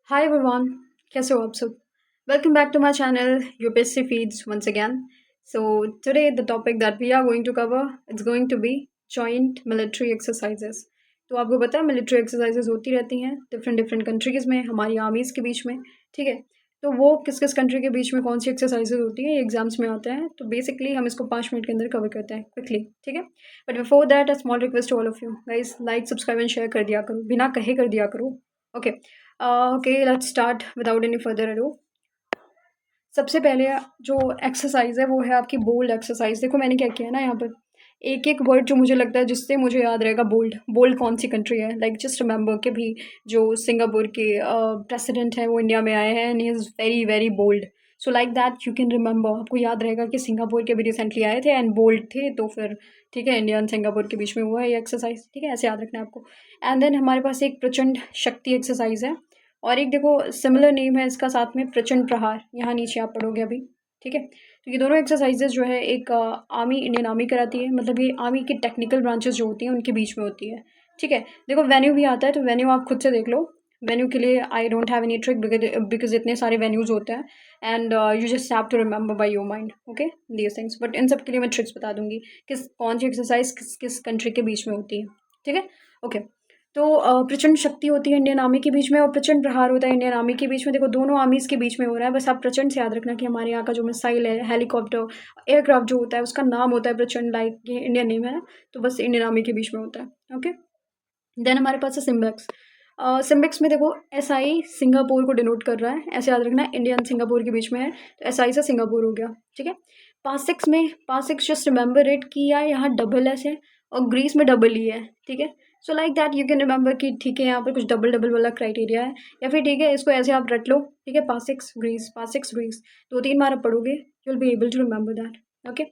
Hi everyone, कैसे हो आप सब? Welcome back to my channel UPSC Feeds once again. So today the topic that we are going to cover it's going to be joint military exercises. तो आपको पता है military exercises होती रहती हैं डिफरेंट डिफरेंट कंट्रीज़ में हमारी armies के बीच में, ठीक है? तो वो किस किस कंट्री के बीच में कौन सी एक्सरसाइजेज होती है ये एग्जाम्स में आता है, तो बेसिकली हम इसको 5 मिनट के अंदर कवर करते हैं क्विकली, ठीक है? But before that a small request to all of you guys, like subscribe and share कर दिया करो, बिना कहे कर दिया करो, okay? Okay, let's start without any further ado. सबसे पहले जो एक्सरसाइज है वो है आपकी बोल्ड एक्सरसाइज। देखो मैंने क्या किया है ना, यहाँ पर एक एक वर्ड जो मुझे लगता है जिससे मुझे याद रहेगा। बोल्ड बोल्ड कौन सी कंट्री है? लाइक जस्ट रिमेंबर के भी जो सिंगापुर के प्रेसिडेंट हैं वो इंडिया में आए हैं and he is very very bold. So like that you can remember, आपको याद रहेगा कि सिंगापुर के भी रिसेंटली आए थे एंड बोल्ड थे, तो फिर ठीक है, इंडिया एंड सिंगापुर के बीच में हुआ है ये एक्सरसाइज, ठीक है? ऐसे याद रखना है आपको। एंड देन हमारे पास एक प्रचंड शक्ति एक्सरसाइज है, और एक देखो सिमिलर नेम है इसका साथ में, प्रचंड प्रहार, यहाँ नीचे आप पढ़ोगे अभी, ठीक है? तो ये दोनों एक्सरसाइजेज जो है एक आर्मी, इंडियन आर्मी कराती है, मतलब ये आर्मी की टेक्निकल ब्रांचेस जो होती हैं उनके बीच में होती है, ठीक है? देखो वेन्यू भी आता है, तो वेन्यू आप खुद से देख लो। वेन्यू के लिए I don't have any trick because इतने सारे वेन्यूज़ होते हैं and you just have to remember by your mind, okay, these things. But इन सब के लिए मैं ट्रिक्स बता दूंगी किस कौन सी एक्सरसाइज किस किस कंट्री के बीच में होती है, ठीक है? ओके। तो प्रचंड शक्ति होती है इंडियन आर्मी के बीच में और प्रचंड प्रहार होता है इंडियन आर्मी के बीच में। देखो दोनों आर्मीज़ के बीच में हो रहा है, बस आप प्रचंड से याद रखना कि हमारे यहाँ का जो मिसाइल है, हेलीकॉप्टर, एयरक्राफ्ट जो होता है उसका नाम होता है प्रचंड, लाइक ये इंडियन नेम है ना, तो बस इंडियन आर्मी के बीच में होता है, ओके? देन हमारे पास है सिम्बेक्स। सिम्बेक्स में देखो एस आई सिंगापुर को डिनोट कर रहा है, ऐसे याद रखना है, इंडिया एंड सिंगापुर के बीच में है, तो एस आई से सिंगापुर हो गया, ठीक है? पासिक्स में, पासिक्स जस्ट रिमेंबर इट कि यार यहाँ डबल एस है और ग्रीस में डबल ई है, ठीक है? सो like that you can remember कि ठीक है यहाँ पर कुछ डबल डबल वाला क्राइटेरिया है, या फिर ठीक है इसको ऐसे आप रट लो, ठीक है? पासिक्स ग्रीस 2-3 बार आप पढ़ोगे, you will be able to remember that, okay?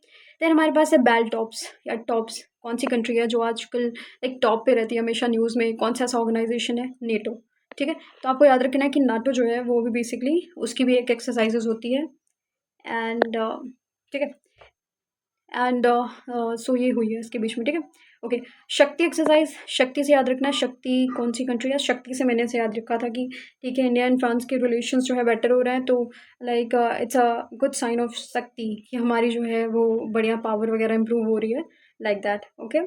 Then हमारे पास है बेल टॉप्स या टॉप्स। कौन सी कंट्री है जो आजकल एक टॉप पे रहती है हमेशा न्यूज़ में? कौन सा ऐसा ऑर्गेनाइजेशन है? नेटो, ठीक है? तो आपको याद रखना है कि नाटो जो है वो भी बेसिकली उसकी भी एक एक्सरसाइजेज होती है एंड ठीक है? एंड सो ये हुई है इसके बीच में, ठीक है? ओके। शक्ति एक्सरसाइज, शक्ति से याद रखना है, शक्ति कौन सी कंट्री है? शक्ति से मैंने ऐसे याद रखा था कि ठीक है इंडिया एंड फ्रांस के रिलेशंस जो है बेटर हो रहे हैं, तो like it's a good sign of Shakti कि हमारी जो है वो बढ़िया पावर वगैरह इंप्रूव हो रही है, like that, okay?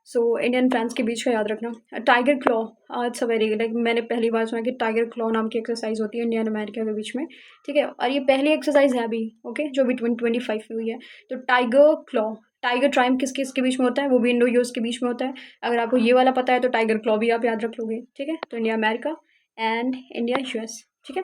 So India and France के बीच का याद रखना। Tiger claw, it's a very like मैंने पहली बार सुना कि टाइगर क्लॉ नाम की एक्सरसाइज होती है इंडिया एंड अमेरिका के बीच में, ठीक है? और ये पहली एक्सरसाइज है अभी, ओके, जो भी 2025 में हुई है। तो टाइगर क्लॉ, टाइगर ट्रायम्फ किस किस के बीच में होता है? वो भी इंडो यूएस के बीच में होता है। अगर आपको ये वाला पता है तो टाइगर क्लॉ भी आप याद रख लोगे, ठीक है? तो India America and India US, ठीक है?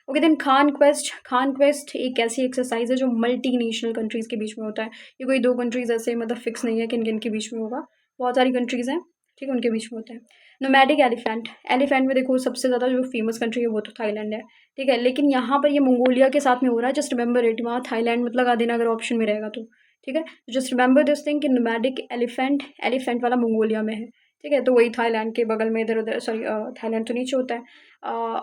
Okay. Then Khaan Quest, Khaan Quest एक ऐसी एक्सरसाइज है जो मल्टी नेशनल कंट्रीज़ के बीच में होता है। ये कोई दो कंट्रीज़ ऐसे मतलब फिक्स नहीं है किन किन के बीच में होगा, बहुत सारी कंट्रीज़ हैं, ठीक है, उनके बीच में होता है। नोमैडिक एलिफेंट, एलिफेंट में देखो सबसे ज़्यादा जो फेमस कंट्री है वो तो थाईलैंड है, ठीक है? लेकिन यहाँ पर ये मंगोलिया के साथ में हो रहा है, जस्ट रिमेंबर इट, वहाँ थाईलैंड मत लगा देना अगर ऑप्शन में रहेगा तो, ठीक है? जस्ट रिमेंबर दिस थिंग कि नोमैडिक एलिफेंट, एलिफेंट वाला मंगोलिया में है, ठीक है? तो वही थाईलैंड के बगल में इधर उधर, सॉरी थाईलैंड तो नीचे होता है।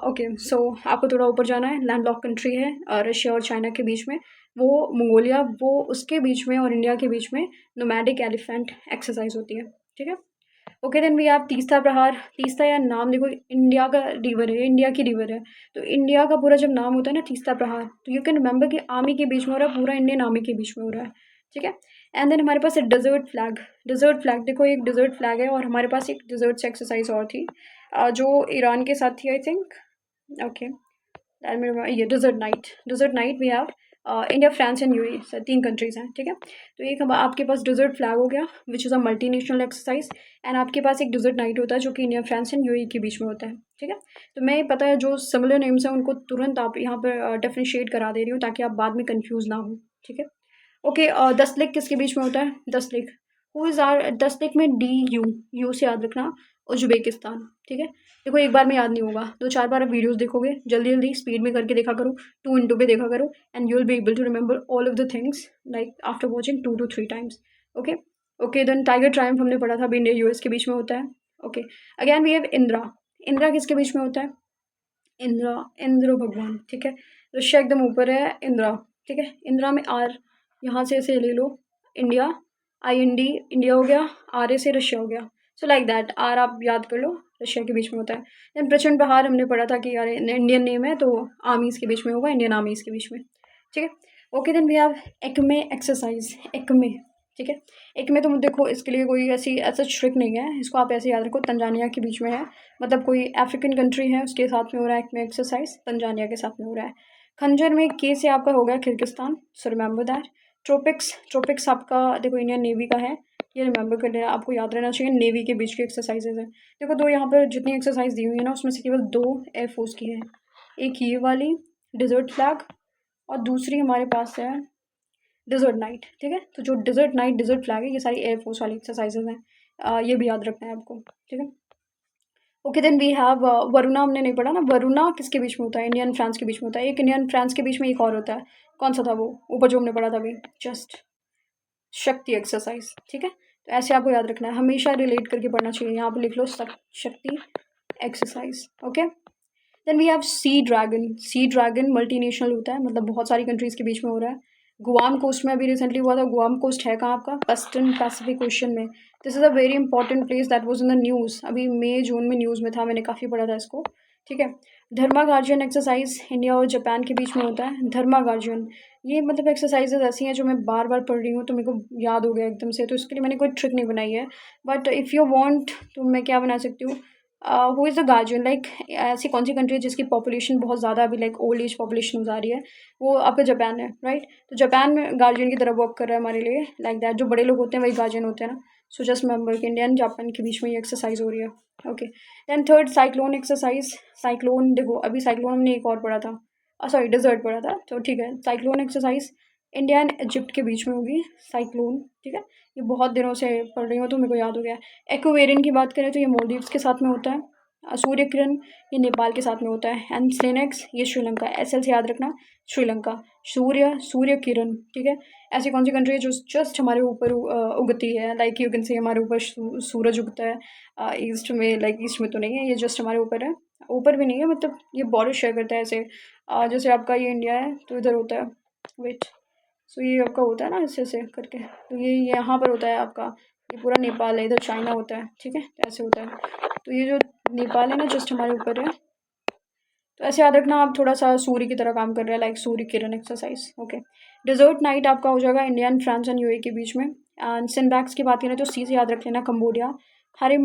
ओके, सो आपको थोड़ा ऊपर जाना है, लैंड लॉक कंट्री है रशिया और चाइना के बीच में, वो मंगोलिया, वो उसके बीच में और इंडिया के बीच में नोमैडिक एलिफेंट एक्सरसाइज होती है, ठीक है? Okay. Then we have Teesta Prahar. Teesta या नाम देखो, इंडिया का रिवर है, इंडिया की रिवर है, तो इंडिया का पूरा जब नाम होता है ना तीस्ता प्रहार, तो यू कैन रिमेंबर कि आर्मी के बीच में हो रहा है, पूरा इंडियन आर्मी के बीच में हो रहा है, ठीक है? एंड देन हमारे पास है डेजर्ट फ्लैग। डेजर्ट फ्लैग देखो, एक डेजर्ट फ्लैग है, और हमारे पास एक डेजर्ट से एक्सरसाइज और थी जो ईरान के साथ थी आई थिंक, ओके? ये desert night, desert night we have India, France and UAE, 3 countries हैं, ठीक है? तो एक हम आपके पास डेजर्ट फ्लैग हो गया which is a multi national exercise, and आपके पास एक डेजर्ट नाइट होता है जो कि इंडिया, फ्रांस एंड यूएई के बीच में होता है, ठीक है? तो मैं पता है जो सिमिलर नेम्स हैं उनको तुरंत आप यहाँ पर डिफ्रेंशिएट करा दे रही हूँ ताकि आप बाद में कन्फ्यूज़ ना हो, ठीक है? ओके। 10 लेख किसके बीच में होता है? 10 लेख, हु इज़ आर 10 लेख में डी यू, यू से याद रखना, उज्बेकिस्तान, ठीक है? देखो एक बार में याद नहीं होगा, 2-4 बार आप वीडियोस देखोगे, जल्दी जल्दी स्पीड में करके देखा करो, 2 पे देखा करो, and you will be able to remember all of the things like after watching 2 to 3 times, okay? Okay. Then tiger triumph हमने पढ़ा था, अभी इंडिया यूएस के बीच में होता है, okay? Again we have Indra. Indra किसके बीच में होता है? इंदिरा, इंद्र भगवान, ठीक है? रशिया एकदम ऊपर है, इंदिरा, ठीक है? इंदिरा में आर, यहाँ से ऐसे ले लो, India, I N D, India हो गया, आर ए से रशिया हो गया, सो लाइक दैट, आर आप याद कर लो, रशिया के बीच में होता है। देन प्रचंड प्रहार हमने पढ़ा था कि यार इंडियन नेम है तो आर्मीज़ के बीच में होगा, इंडियन आर्मीज़ के बीच में, ठीक है। ओके, देन वी हैव एक्मे एक्सरसाइज, एक्मे, ठीक है। एक्मे तो देखो इसके लिए कोई ऐसी ऐसा ट्रिक नहीं है, इसको आप ऐसे याद रखो, तंजानिया के बीच में है, मतलब कोई अफ्रीकन कंट्री है उसके साथ में हो रहा है एक्मे एक्सरसाइज, तंजानिया के साथ में हो रहा है। खंजर में के से आपका हो गया किर्गिस्तान, सो रिमेंबर दैट। ट्रोपिक्स, ट्रोपिक्स आपका देखो इंडियन नेवी का है, ये रिमेंबर कर लेना, आपको याद रहना चाहिए, नेवी के बीच की एक्सरसाइजेज है। देखो दो यहाँ पर जितनी एक्सरसाइज दी हुई है ना उसमें से केवल 2 एयरफोर्स की है, एक ये वाली डिजर्ट फ्लैग और दूसरी हमारे पास है डिजर्ट नाइट, ठीक है। तो जो डिजर्ट नाइट डिजर्ट फ्लैग है ये सारी एयरफोर्स वाली एक्सरसाइजेज हैं, ये भी याद रखना है आपको, ठीक है। Okay, then we have Varuna, हमने नहीं पढ़ा ना, वरुणा किसके बीच में होता है, इंडियन फ्रांस के बीच में होता है। एक इंडियन फ्रांस के बीच में एक और होता है, कौन सा था वो ऊपर जो हमने पढ़ा था अभी, जस्ट शक्ति एक्सरसाइज, ठीक है। तो ऐसे आपको याद रखना है, हमेशा रिलेट करके पढ़ना चाहिए, यहाँ पे लिख लो Shakti exercise, okay. Then we have sea dragon, sea dragon multinational होता है, मतलब बहुत सारी कंट्रीज़ के बीच में हो रहा है। गुआम कोस्ट में अभी रिसेंटली हुआ था, गुआम कोस्ट है कहाँ आपका, वेस्टर्न पैसिफिक ओशन में। This is a very important place that was in the news, अभी मई जून में न्यूज़ में था, मैंने काफ़ी पढ़ा था इसको, ठीक है। धर्मा गार्जियन एक्सरसाइज इंडिया और जापान के बीच में होता है, धर्मा गार्जियन, ये मतलब एक्सरसाइजेज ऐसी हैं जो मैं बार बार पढ़ रही हूँ तो मेरे को याद हो गया एकदम से, तो इसके लिए मैंने कोई ट्रिक नहीं बनाई है, बट इफ़ यू वांट तो मैं क्या बना सकती हूँ, who is the guardian, like ऐसी कौन सी कंट्री है जिसकी पॉपुलेशन बहुत ज़्यादा अभी लाइक ओल्ड एज पॉपुलेशन जा रही है, वो आपका जापान है, राइट। तो जापान में गार्जियन की तरह वर्क कर रहा है हमारे लिए, लाइक दैट, जो बड़े लोग होते हैं वही गार्जियन होते हैं ना। सो जस्ट मेंबर कि इंडिया एंड जापान के बीच में ये एक्सरसाइज हो रही है, okay. Then third cyclone exercise, cyclone देखो अभी साइक्लोन हमने एक और पढ़ा था, सॉरी डिजर्ट पढ़ा था, तो ठीक है। Cyclone exercise India and Egypt के बीच में होगी, साइक्लोन, ठीक है। ये बहुत दिनों से पढ़ रही हूँ तो मेरे को याद हो गया। एक्वेरियन की बात करें तो ये मालदीव्स के साथ में होता है, सूर्य किरण ये नेपाल के साथ में होता है, एंड स्लेनेक्स ये श्रीलंका, एसएल से याद रखना, श्रीलंका। सूर्य किरण, ठीक है। ऐसी कौन सी कंट्री है जो जस्ट हमारे ऊपर उगती है, लाइक यू कैन से हमारे ऊपर सूरज उगता है ईस्ट में, लाइक ईस्ट में तो नहीं है, ये जस्ट हमारे ऊपर है, ऊपर भी नहीं है, मतलब ये बॉर्डर शेयर करता है ऐसे, जैसे आपका ये इंडिया है तो इधर होता है, वेट, सो ये आपका होता है ना ऐसे ऐसे करके, तो ये यहाँ पर होता है आपका, ये पूरा नेपाल है, इधर चाइना होता है, ठीक है, तो ऐसे होता है। तो ये जो नेपाल है ना जस्ट हमारे ऊपर है, तो ऐसे याद रखना, आप थोड़ा सा सूर्य की तरह काम कर रहे हैं, like Surya Kiran exercise, okay. Desert night आपका हो जाएगा India and France and UAE के बीच में। एंड सिनबैक्स की बात करें तो सी से याद रख लेना, कंबोडिया। हरी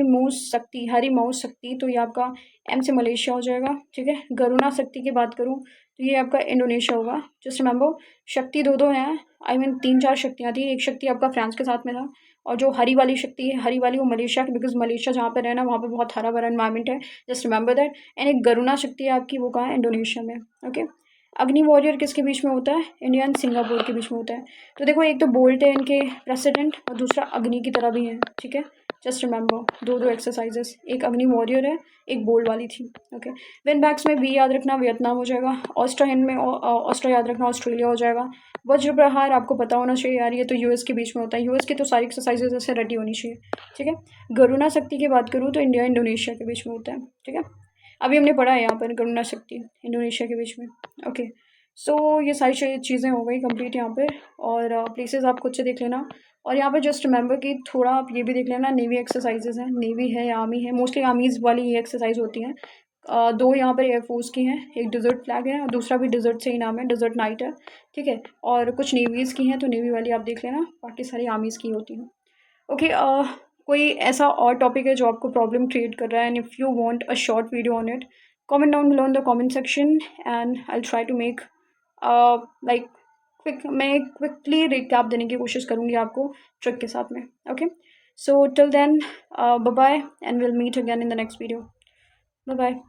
माउस शक्ति, तो ये आपका एम से मलेशिया हो जाएगा, ठीक है। गरुणा शक्ति की बात करूँ तो ये आपका इंडोनेशिया होगा, जस्ट रिमेंबर शक्ति दो हैं, आई मीन 3-4 शक्तियाँ थी, एक शक्ति आपका फ्रांस के साथ में था, और जो हरी वाली शक्ति है, हरी वाली वो मलेशिया की, बिकॉज मलेशिया जहाँ पर रहना वहाँ पर बहुत हरा भरा इन्वायरमेंट है, जस्ट रिमेंबर दैट। एंड एक गरुणा शक्ति है आपकी, वो कहाँ है, इंडोनेशिया में, ओके। अग्नि वॉरियर किसके बीच में होता है, इंडिया एंड सिंगापुर के बीच में होता है। तो देखो एक तो बोल्ट है इनके प्रेसिडेंट और दूसरा अग्नि की तरह भी है, ठीक है। जस्ट रिमेंबर दो एक्सरसाइजेस, एक अग्नि वॉरियर है, एक बोल्ट वाली थी, ओके। विन बैक्स में वी याद रखना, वियतनाम हो जाएगा। ऑस्ट्रा हिंद में ऑस्ट्रा याद रखना, ऑस्ट्रेलिया हो जाएगा। वज्र प्रहार आपको पता होना चाहिए यार, ये तो यूएस के बीच में होता है, यूएस की तो सारी एक्सरसाइजेज ऐसे रेडी होनी चाहिए, ठीक है। गरुणा शक्ति की बात करूँ तो इंडिया इंडोनेशिया के बीच में होता है, ठीक है। अभी हमने पढ़ा है यहाँ पर गरुणा शक्ति इंडोनेशिया के बीच में, ओके। सो ये सारी चीज़ें हो गई कंप्लीट यहाँ पे, और प्लेसेस आप खुद से देख लेना। और यहाँ पे जस्ट रिमेंबर कि थोड़ा आप ये भी देख लेना, नेवी एक्सरसाइजेज हैं, नेवी है या आर्मी है, मोस्टली आर्मीज़ वाली ये एक्सरसाइज होती हैं। 2 यहाँ पर एयरफोर्स की हैं, एक डिजर्ट फ्लैग है और दूसरा भी डिजर्ट से ही नाम है, डिजर्ट नाइट है, ठीक है। और कुछ नेवीज़ की हैं तो नेवी वाली आप देख लेना, बाकी सारी आर्मीज़ की होती हैं, ओके। कोई ऐसा और टॉपिक है जो आपको प्रॉब्लम क्रिएट कर रहा है, and if you want a short video on it, comment down below in the comment section, and I will try to make like मैं क्विकली रिकैप देने की कोशिश करूँगी आपको ट्रिक के साथ में, okay. So till then bye bye, and will meet again in the next video, bye bye.